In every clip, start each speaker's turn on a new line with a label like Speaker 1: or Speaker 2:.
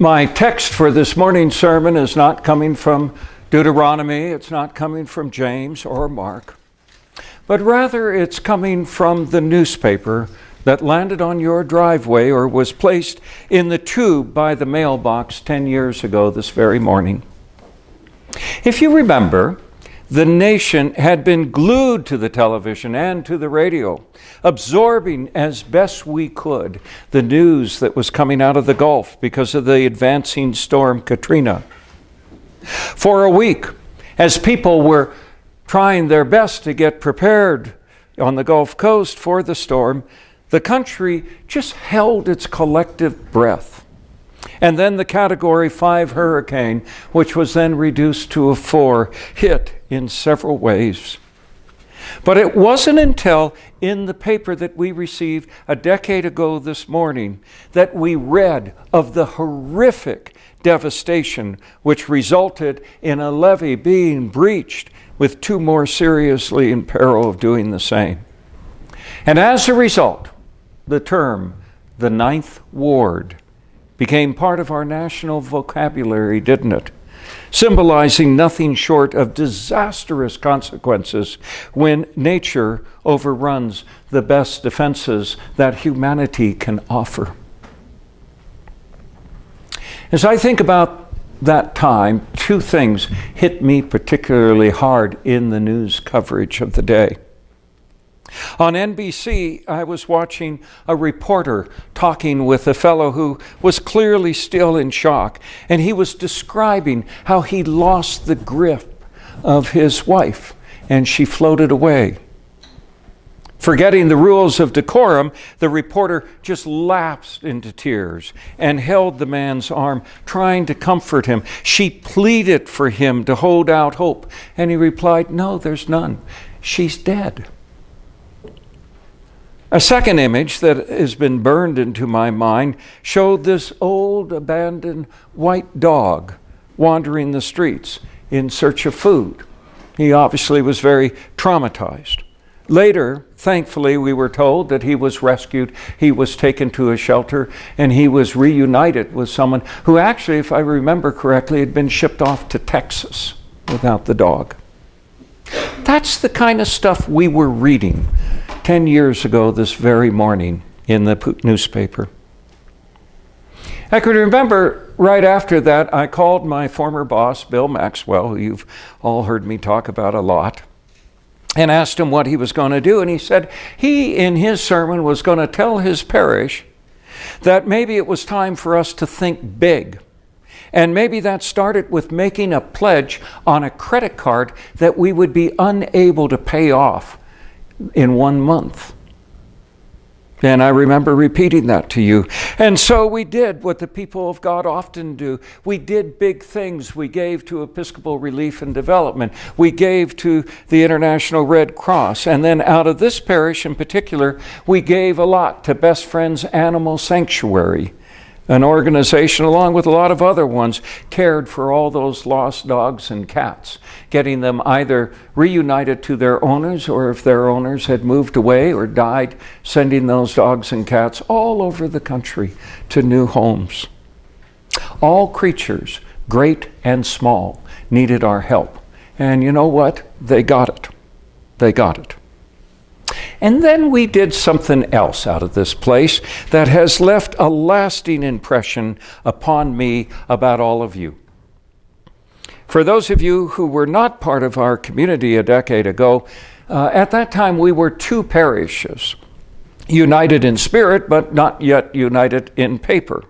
Speaker 1: My text for this morning's sermon is not coming from Deuteronomy, it's not coming from James or Mark, but rather it's coming from the newspaper that landed on your driveway or was placed in the tube by the mailbox 10 years ago this very morning. If you remember, the nation had been glued to the television and to the radio, absorbing as best we could the news that was coming out of the Gulf because of the advancing storm Katrina. For a week, as people were trying their best to get prepared on the Gulf Coast for the storm, the country just held its collective breath. And then the Category 5 hurricane, which was then reduced to a 4, hit in several waves. But it wasn't until in the paper that we received a decade ago this morning that we read of the horrific devastation which resulted in a levee being breached with 2 more seriously in peril of doing the same. And as a result, the term, the Ninth Ward, became part of our national vocabulary, didn't it? Symbolizing nothing short of disastrous consequences when nature overruns the best defenses that humanity can offer. As I think about that time, 2 things hit me particularly hard in the news coverage of the day. On NBC, I was watching a reporter talking with a fellow who was clearly still in shock, and he was describing how he lost the grip of his wife, and she floated away. Forgetting the rules of decorum, the reporter just lapsed into tears and held the man's arm, trying to comfort him. She pleaded for him to hold out hope, and he replied, "No, there's none. She's dead." A second image that has been burned into my mind showed this old abandoned white dog wandering the streets in search of food. He obviously was very traumatized. Later, thankfully, we were told that he was rescued, he was taken to a shelter, and he was reunited with someone who actually, if I remember correctly, had been shipped off to Texas without the dog. That's the kind of stuff we were reading 10 years ago this very morning in the newspaper. I could remember right after that, I called my former boss, Bill Maxwell, who you've all heard me talk about a lot, and asked him what he was going to do. And he said he, in his sermon, was going to tell his parish that maybe it was time for us to think big. And maybe that started with making a pledge on a credit card that we would be unable to pay off in 1 month. And I remember repeating that to you. And so we did what the people of God often do. We did big things. We gave to Episcopal Relief and Development. We gave to the International Red Cross. And then out of this parish in particular, we gave a lot to Best Friends Animal Sanctuary, an organization, along with a lot of other ones, cared for all those lost dogs and cats, getting them either reunited to their owners, or if their owners had moved away or died, sending those dogs and cats all over the country to new homes. All creatures, great and small, needed our help. And you know what? They got it. They got it. And then we did something else out of this place that has left a lasting impression upon me about all of you. For those of you who were not part of our community a decade ago, at that time we were 2 parishes, united in spirit, but not yet united in paper.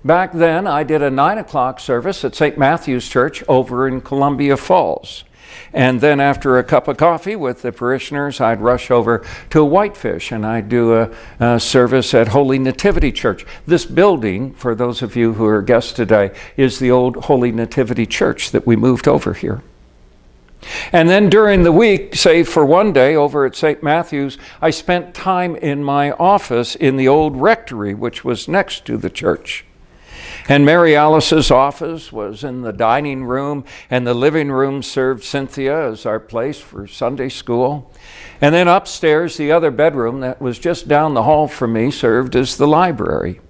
Speaker 1: Back then, I did a 9 o'clock service at St. Matthew's Church over in Columbia Falls. And then after a cup of coffee with the parishioners, I'd rush over to Whitefish and I'd do a service at Holy Nativity Church. This building, for those of you who are guests today, is the old Holy Nativity Church that we moved over here. And then during the week, save for one day over at St. Matthew's, I spent time in my office in the old rectory, which was next to the church. And Mary Alice's office was in the dining room, and the living room served Cynthia as our place for Sunday school. And then upstairs, the other bedroom that was just down the hall from me served as the library.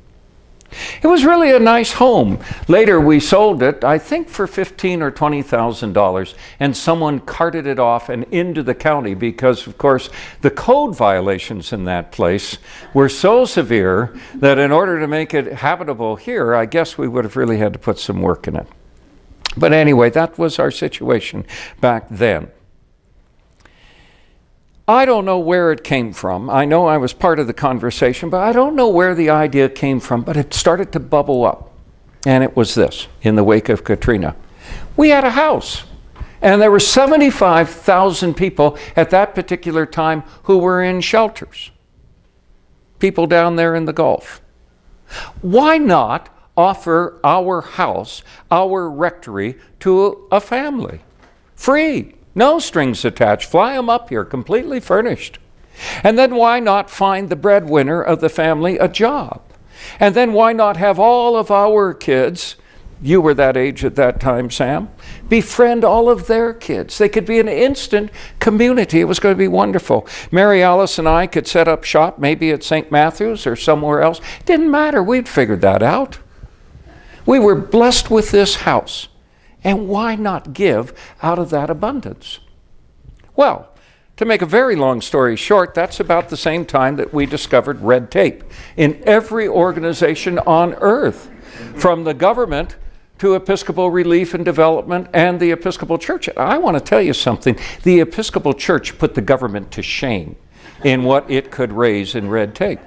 Speaker 1: It was really a nice home. Later we sold it, I think for $15,000 or $20,000, and someone carted it off and into the county because, of course, the code violations in that place were so severe that in order to make it habitable here, I guess we would have really had to put some work in it. But anyway, that was our situation back then. I don't know where it came from. I know I was part of the conversation, but I don't know where the idea came from, but it started to bubble up. And it was this, in the wake of Katrina. We had a house, and there were 75,000 people at that particular time who were in shelters. People down there in the Gulf. Why not offer our house, our rectory, to a family? Free. No strings attached. Fly them up here, completely furnished. And then why not find the breadwinner of the family a job? And then why not have all of our kids, you were that age at that time, Sam, befriend all of their kids? They could be an instant community. It was going to be wonderful. Mary Alice and I could set up shop, maybe at St. Matthew's or somewhere else. Didn't matter. We'd figured that out. We were blessed with this house. And why not give out of that abundance? Well, to make a very long story short, that's about the same time that we discovered red tape in every organization on earth, from the government to Episcopal Relief and Development and the Episcopal Church. I want to tell you something. The Episcopal Church put the government to shame in what it could raise in red tape.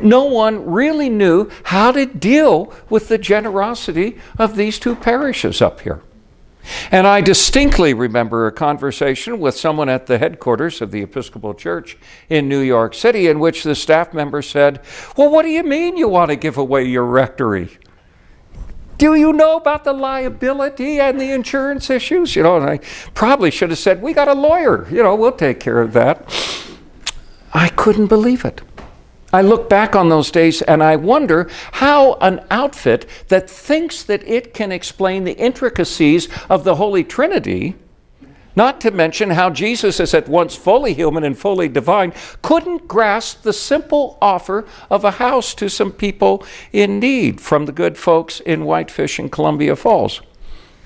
Speaker 1: No one really knew how to deal with the generosity of these two parishes up here. And I distinctly remember a conversation with someone at the headquarters of the Episcopal Church in New York City in which the staff member said, "Well, what do you mean you want to give away your rectory? Do you know about the liability and the insurance issues?" And I probably should have said, "We got a lawyer, we'll take care of that." I couldn't believe it. I look back on those days and I wonder how an outfit that thinks that it can explain the intricacies of the Holy Trinity, not to mention how Jesus is at once fully human and fully divine, couldn't grasp the simple offer of a house to some people in need from the good folks in Whitefish and Columbia Falls.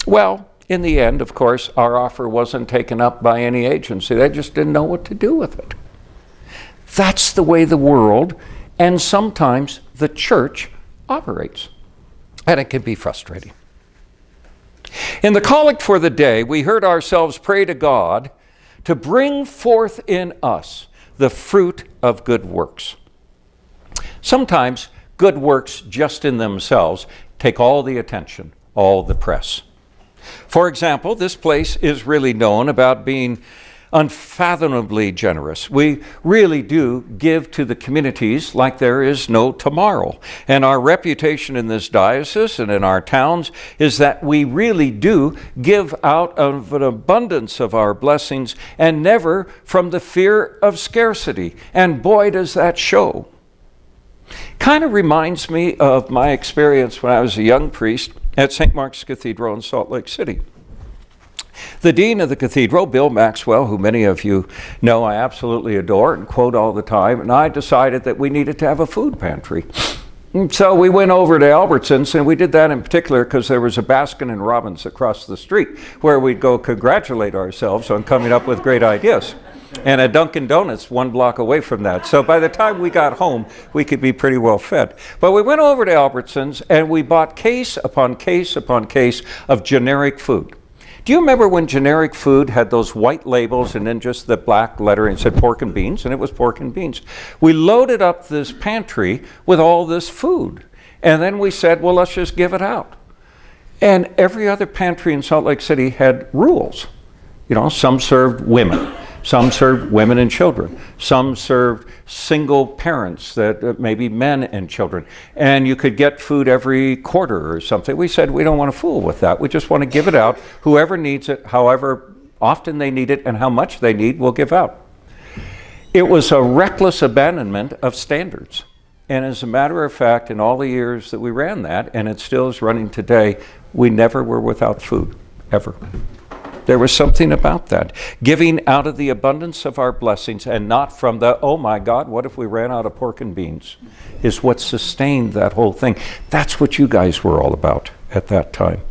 Speaker 1: Well, in the end, of course, our offer wasn't taken up by any agency. They just didn't know what to do with it. That's the way the world and sometimes the church operates. And it can be frustrating. In the collect for the day, we heard ourselves pray to God to bring forth in us the fruit of good works. Sometimes good works just in themselves take all the attention, all the press. For example, this place is really known about being unfathomably generous. We really do give to the communities like there is no tomorrow. And our reputation in this diocese and in our towns is that we really do give out of an abundance of our blessings and never from the fear of scarcity. And boy, does that show. Kind of reminds me of my experience when I was a young priest at St. Mark's Cathedral in Salt Lake City. The dean of the cathedral, Bill Maxwell, who many of you know I absolutely adore and quote all the time, and I decided that we needed to have a food pantry. And so we went over to Albertsons, and we did that in particular because there was a Baskin and Robbins across the street where we'd go congratulate ourselves on coming up with great ideas. And a Dunkin' Donuts 1 block away from that. So by the time we got home, we could be pretty well fed. But we went over to Albertsons, and we bought case upon case upon case of generic food. Do you remember when generic food had those white labels and then just the black lettering said pork and beans, and it was pork and beans? We loaded up this pantry with all this food, and then we said, well, let's just give it out. And every other pantry in Salt Lake City had rules. Some served women. Some served women and children. Some served single parents, that maybe men and children. And you could get food every quarter or something. We said we don't want to fool with that. We just want to give it out. Whoever needs it, however often they need it and how much they need, we'll give out. It was a reckless abandonment of standards. And as a matter of fact, in all the years that we ran that, and it still is running today, we never were without food, ever. There was something about that. Giving out of the abundance of our blessings and not from the, oh my God, what if we ran out of pork and beans, is what sustained that whole thing. That's what you guys were all about at that time.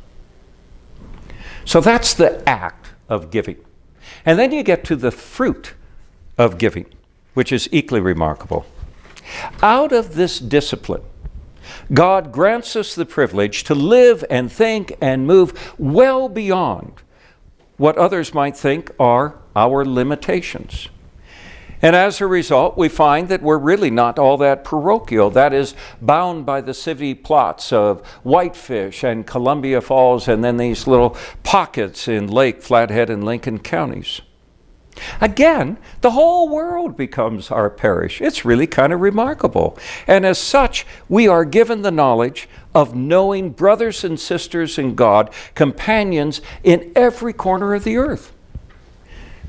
Speaker 1: So that's the act of giving. And then you get to the fruit of giving, which is equally remarkable. Out of this discipline, God grants us the privilege to live and think and move well beyond what others might think are our limitations. And as a result, we find that we're really not all that parochial. That is, bound by the city plots of Whitefish and Columbia Falls, and then these little pockets in Lake, Flathead, and Lincoln counties. Again, the whole world becomes our parish. It's really kind of remarkable. And as such, we are given the knowledge of knowing brothers and sisters in God, companions in every corner of the earth.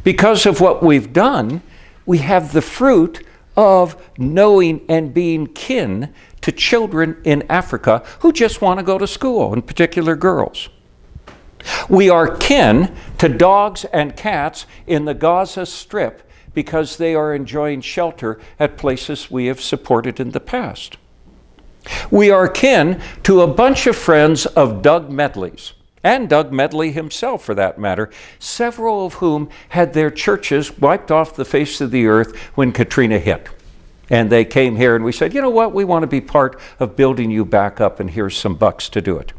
Speaker 1: Because of what we've done, we have the fruit of knowing and being kin to children in Africa who just want to go to school, in particular girls. We are kin to dogs and cats in the Gaza Strip because they are enjoying shelter at places we have supported in the past. We are kin to a bunch of friends of Doug Medley's, and Doug Medley himself for that matter, several of whom had their churches wiped off the face of the earth when Katrina hit. And they came here and we said, you know what, we want to be part of building you back up, and here's some bucks to do it.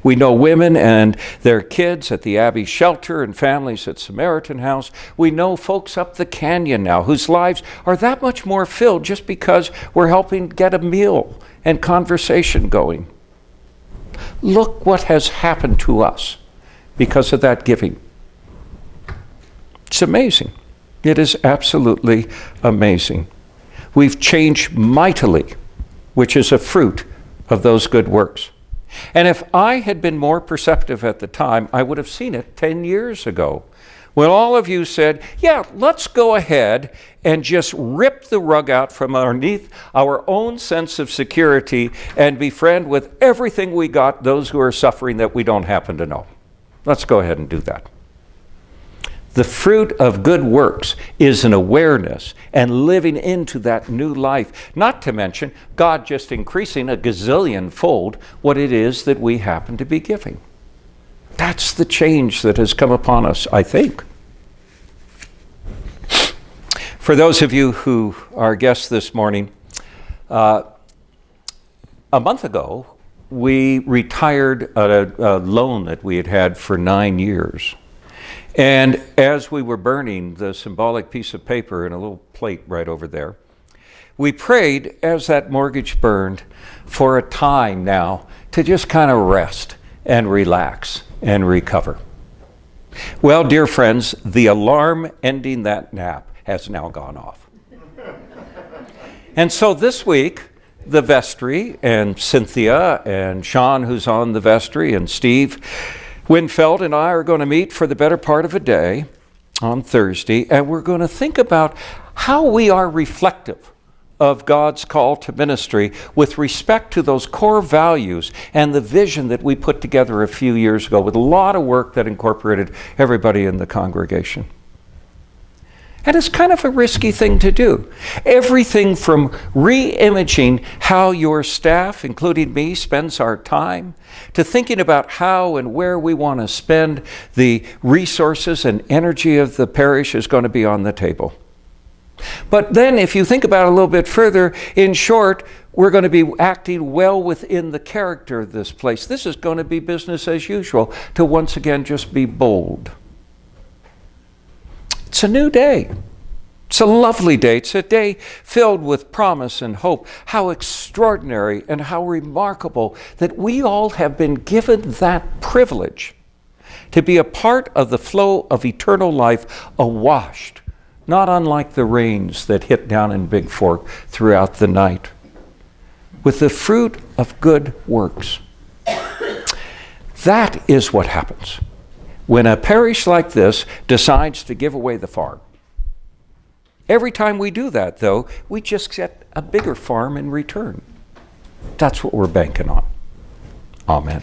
Speaker 1: We know women and their kids at the Abbey Shelter and families at Samaritan House. We know folks up the canyon now whose lives are that much more filled just because we're helping get a meal and conversation going. Look what has happened to us because of that giving. It's amazing. It is absolutely amazing. We've changed mightily, which is a fruit of those good works. And if I had been more perceptive at the time, I would have seen it 10 years ago, when all of you said, yeah, let's go ahead and just rip the rug out from underneath our own sense of security and befriend with everything we got those who are suffering that we don't happen to know. Let's go ahead and do that. The fruit of good works is an awareness and living into that new life, not to mention God just increasing a gazillion fold what it is that we happen to be giving. That's the change that has come upon us, I think. For those of you who are guests this morning, a month ago, we retired a loan that we had had for 9 years. And as we were burning the symbolic piece of paper in a little plate right over there, we prayed as that mortgage burned for a time now to just kind of rest and relax and recover. Well, dear friends, the alarm ending that nap has now gone off. And so this week, the vestry and Cynthia and Sean, who's on the vestry, and Steve Winfeld and I are going to meet for the better part of a day on Thursday, and we're going to think about how we are reflective of God's call to ministry with respect to those core values and the vision that we put together a few years ago with a lot of work that incorporated everybody in the congregation. And it's kind of a risky thing to do. Everything from re-imaging how your staff, including me, spends our time, to thinking about how and where we want to spend the resources and energy of the parish is going to be on the table. But then if you think about it a little bit further, in short, we're going to be acting well within the character of this place. This is going to be business as usual, to once again just be bold. It's a new day. It's a lovely day. It's a day filled with promise and hope. How extraordinary and how remarkable that we all have been given that privilege to be a part of the flow of eternal life, awashed, not unlike the rains that hit down in Big Fork throughout the night, with the fruit of good works. That is what happens when a parish like this decides to give away the farm. Every time we do that, though, we just get a bigger farm in return. That's what we're banking on. Amen.